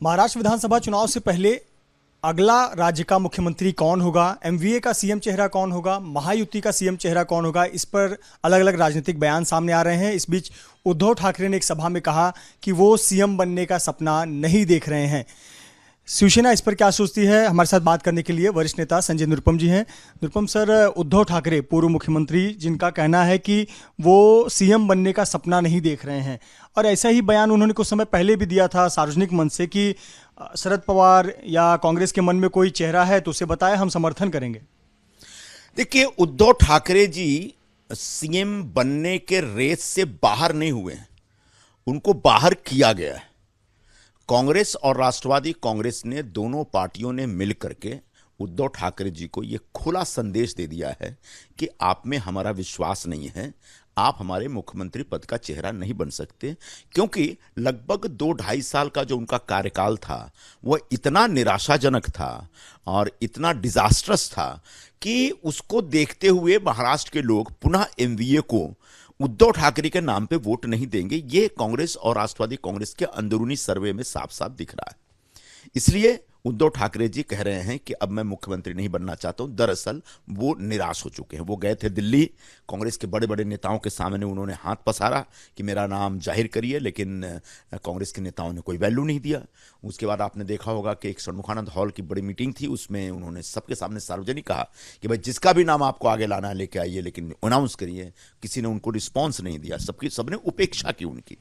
महाराष्ट्र विधानसभा चुनाव से पहले अगला राज्य का मुख्यमंत्री कौन होगा, एमवीए का सीएम चेहरा कौन होगा, महायुति का सीएम चेहरा कौन होगा, इस पर अलग अलग राजनीतिक बयान सामने आ रहे हैं। इस बीच उद्धव ठाकरे ने एक सभा में कहा कि वो सीएम बनने का सपना नहीं देख रहे हैं। शिवसेना इस पर क्या सोचती है, हमारे साथ बात करने के लिए वरिष्ठ नेता संजय निरुपम जी हैं। निरुपम सर, उद्धव ठाकरे पूर्व मुख्यमंत्री, जिनका कहना है कि वो सीएम बनने का सपना नहीं देख रहे हैं, और ऐसा ही बयान उन्होंने कुछ समय पहले भी दिया था सार्वजनिक मंच से कि शरद पवार या कांग्रेस के मन में कोई चेहरा है तो उसे बताए, हम समर्थन करेंगे। देखिए, उद्धव ठाकरे जी सीएम बनने के रेस से बाहर नहीं हुए हैं, उनको बाहर किया गया है। कांग्रेस और राष्ट्रवादी कांग्रेस ने, दोनों पार्टियों ने मिलकर के उद्धव ठाकरे जी को यह खुला संदेश दे दिया है कि आप में हमारा विश्वास नहीं है, आप हमारे मुख्यमंत्री पद का चेहरा नहीं बन सकते, क्योंकि लगभग 2-2.5 साल का जो उनका कार्यकाल था वह इतना निराशाजनक था और इतना डिजास्ट्रस था कि उसको देखते हुए महाराष्ट्र के लोग पुनः एमवीए को उद्धव ठाकरे के नाम पे वोट नहीं देंगे। ये कांग्रेस और राष्ट्रवादी कांग्रेस के अंदरूनी सर्वे में साफ साफ दिख रहा है। इसलिए उद्धव ठाकरे जी कह रहे हैं कि अब मैं मुख्यमंत्री नहीं बनना चाहता हूं। दरअसल वो निराश हो चुके हैं। वो गए थे दिल्ली, कांग्रेस के बड़े बड़े नेताओं के सामने उन्होंने हाथ पसारा कि मेरा नाम जाहिर करिए, लेकिन कांग्रेस के नेताओं ने कोई वैल्यू नहीं दिया। उसके बाद आपने देखा होगा कि एक षणमुखानंद हॉल की बड़ी मीटिंग थी, उसमें उन्होंने सबके सामने सार्वजनिक कहा कि भाई जिसका भी नाम आपको आगे लाना है लेके आइए, लेकिन अनाउंस करिए। किसी ने उनको रिस्पॉन्स नहीं दिया, सबने उपेक्षा की उनकी।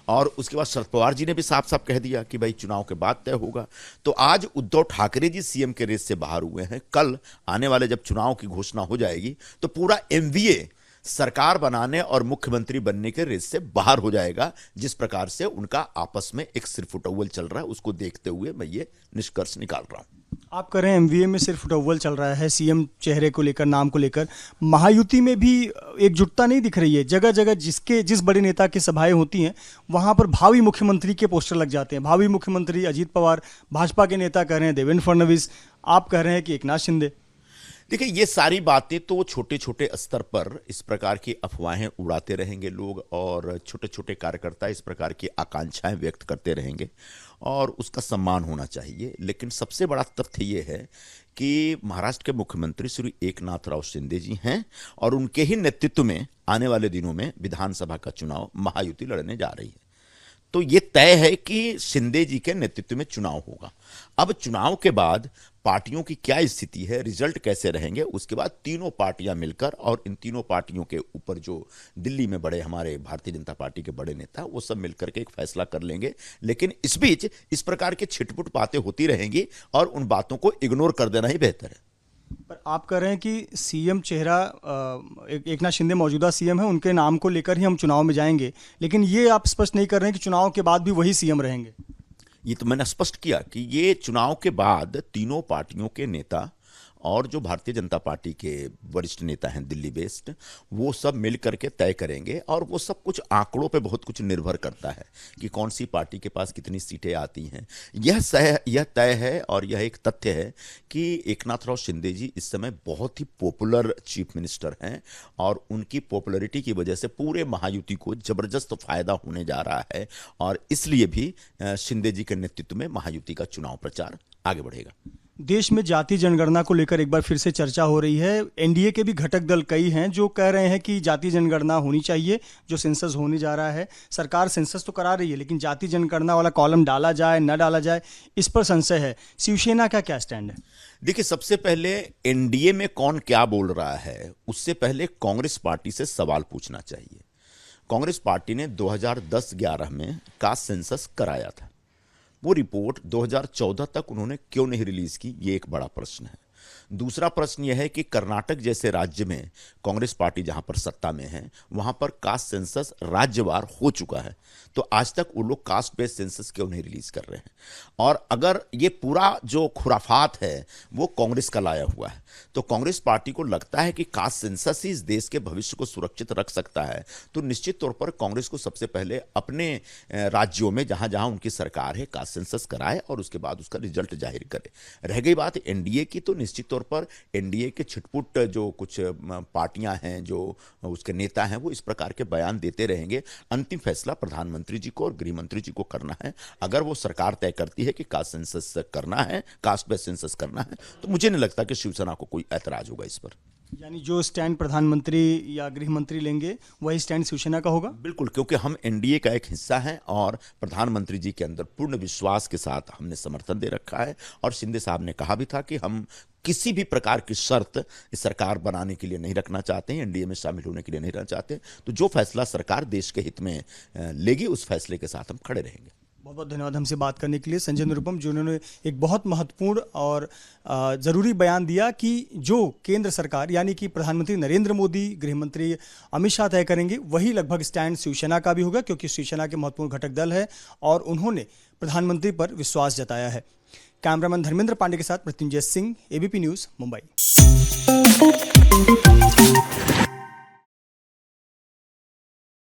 और उसके बाद शरद पवार जी ने भी साफ साफ कह दिया कि भाई चुनाव के बाद तय होगा। तो आज उद्धव ठाकरे जी सीएम के रेस से बाहर हुए हैं। कल आने वाले जब चुनाव की घोषणा हो जाएगी तो पूरा एमवीए सरकार बनाने और मुख्यमंत्री बनने के रेस से बाहर हो जाएगा। जिस प्रकार से उनका आपस में एक सिरफुटौवल चल रहा है, उसको देखते हुए मैं ये निष्कर्ष निकाल रहा हूं। आप कह रहे हैं एमवीए में सिर्फ फुटबॉल चल रहा है, सीएम चेहरे को लेकर, नाम को लेकर। महायुति में भी एकजुटता नहीं दिख रही है। जगह जगह जिस बड़े नेता की सभाएं होती हैं वहां पर भावी मुख्यमंत्री के पोस्टर लग जाते हैं। भावी मुख्यमंत्री अजीत पवार, भाजपा के नेता कह रहे हैं देवेंद्र फडणवीस, आप कह रहे हैं कि एकनाथ शिंदे। देखिए, ये सारी बातें तो छोटे छोटे स्तर पर इस प्रकार की अफवाहें उड़ाते रहेंगे लोग, और छोटे छोटे कार्यकर्ता इस प्रकार की आकांक्षाएं व्यक्त करते रहेंगे, और उसका सम्मान होना चाहिए। लेकिन सबसे बड़ा तथ्य ये है कि महाराष्ट्र के मुख्यमंत्री श्री एकनाथ राव शिंदे जी हैं, और उनके ही नेतृत्व में आने वाले दिनों में विधानसभा का चुनाव महायुति लड़ने जा रही है। तो ये तय है कि शिंदे जी के नेतृत्व में चुनाव होगा। अब चुनाव के बाद पार्टियों की क्या स्थिति है, रिजल्ट कैसे रहेंगे, उसके बाद तीनों पार्टियां मिलकर, और इन तीनों पार्टियों के ऊपर जो दिल्ली में बड़े हमारे भारतीय जनता पार्टी के बड़े नेता, वो सब मिलकर के एक फैसला कर लेंगे। लेकिन इस बीच इस प्रकार की छिटपुट बातें होती रहेंगी और उन बातों को इग्नोर कर देना ही बेहतर है। पर आप कह रहे हैं कि सीएम चेहरा एकनाथ शिंदे मौजूदा सीएम है, उनके नाम को लेकर ही हम चुनाव में जाएंगे, लेकिन ये आप स्पष्ट नहीं कर रहे हैं कि चुनाव के बाद भी वही सीएम रहेंगे। ये तो मैंने स्पष्ट किया कि ये चुनाव के बाद तीनों पार्टियों के नेता और जो भारतीय जनता पार्टी के वरिष्ठ नेता हैं दिल्ली बेस्ड, वो सब मिल करके तय करेंगे। और वो सब कुछ आंकड़ों पे बहुत कुछ निर्भर करता है कि कौन सी पार्टी के पास कितनी सीटें आती हैं। यह तय है, और यह एक तथ्य है कि एकनाथ राव शिंदे जी इस समय बहुत ही पॉपुलर चीफ मिनिस्टर हैं, और उनकी पॉपुलैरिटी की वजह से पूरे महायुति को जबरदस्त फायदा होने जा रहा है। और इसलिए भी शिंदे जी के नेतृत्व में महायुति का चुनाव प्रचार आगे बढ़ेगा। देश में जाति जनगणना को लेकर एक बार फिर से चर्चा हो रही है। एनडीए के भी घटक दल कई हैं जो कह रहे हैं कि जाति जनगणना होनी चाहिए, जो सेंसस होने जा रहा है। सरकार सेंसस तो करा रही है, लेकिन जाति जनगणना वाला कॉलम डाला जाए न डाला जाए, इस पर संशय है। शिवसेना का क्या स्टैंड है? देखिए, सबसे पहले एनडीए में कौन क्या बोल रहा है, उससे पहले कांग्रेस पार्टी से सवाल पूछना चाहिए। कांग्रेस पार्टी ने 2010-11 में कास्ट सेंसस कराया था। वो रिपोर्ट 2014 तक उन्होंने क्यों नहीं रिलीज की, ये एक बड़ा प्रश्न है। दूसरा प्रश्न यह है कि कर्नाटक जैसे राज्य में कांग्रेस पार्टी जहां पर सत्ता में है, वहां पर कास्ट सेंसस राज्यवार हो चुका है, तो आज तक वो लोग कास्ट बेस्ड सेंसस क्यों नहीं रिलीज कर रहे हैं? और अगर ये पूरा जो खुराफात है वो कांग्रेस का लाया हुआ है, तो कांग्रेस पार्टी को लगता है कि कास्ट सेंसस ही इस देश के भविष्य को सुरक्षित रख सकता है, तो निश्चित तौर पर कांग्रेस को सबसे पहले अपने राज्यों में जहां जहां उनकी सरकार है कास्ट सेंसस कराए, और उसके बाद उसका रिजल्ट जाहिर करे। रह गई बात एनडीए की, तो निश्चित निश्चित तौर पर एनडीए के छिटपुट जो कुछ पार्टियां हैं, जो उसके नेता हैं, वो इस प्रकार के बयान देते रहेंगे। अंतिम फैसला प्रधानमंत्री जी को और गृह मंत्री जी को करना है। अगर वो सरकार तय करती है कि कास्ट सेंसस करना है, कास्ट बेस्ड सेंसस करना है, तो मुझे नहीं लगता कि शिवसेना को कोई ऐतराज होगा इस पर। यानी जो स्टैंड प्रधानमंत्री या गृह मंत्री लेंगे वही स्टैंड शिवसेना का होगा? बिल्कुल, क्योंकि हम एनडीए का एक हिस्सा हैं और प्रधानमंत्री जी के अंदर पूर्ण विश्वास के साथ हमने समर्थन दे रखा है। और शिंदे साहब ने कहा भी था कि हम किसी भी प्रकार की शर्त इस सरकार बनाने के लिए नहीं रखना चाहते हैं, एनडीए में शामिल होने के लिए नहीं रहना चाहते। तो जो फैसला सरकार देश के हित में लेगी, उस फैसले के साथ हम खड़े रहेंगे। बहुत बहुत धन्यवाद हमसे बात करने के लिए संजय निरुपम, जिन्होंने एक बहुत महत्वपूर्ण और ज़रूरी बयान दिया कि जो केंद्र सरकार यानी कि प्रधानमंत्री नरेंद्र मोदी, गृह मंत्री अमित शाह तय करेंगे वही लगभग स्टैंड शिवसेना का भी होगा, क्योंकि शिवसेना के महत्वपूर्ण घटक दल है और उन्होंने प्रधानमंत्री पर विश्वास जताया है। कैमरामैन धर्मेंद्र पांडे के साथ मृत्युंजय सिंह, एबीपी न्यूज़, मुंबई।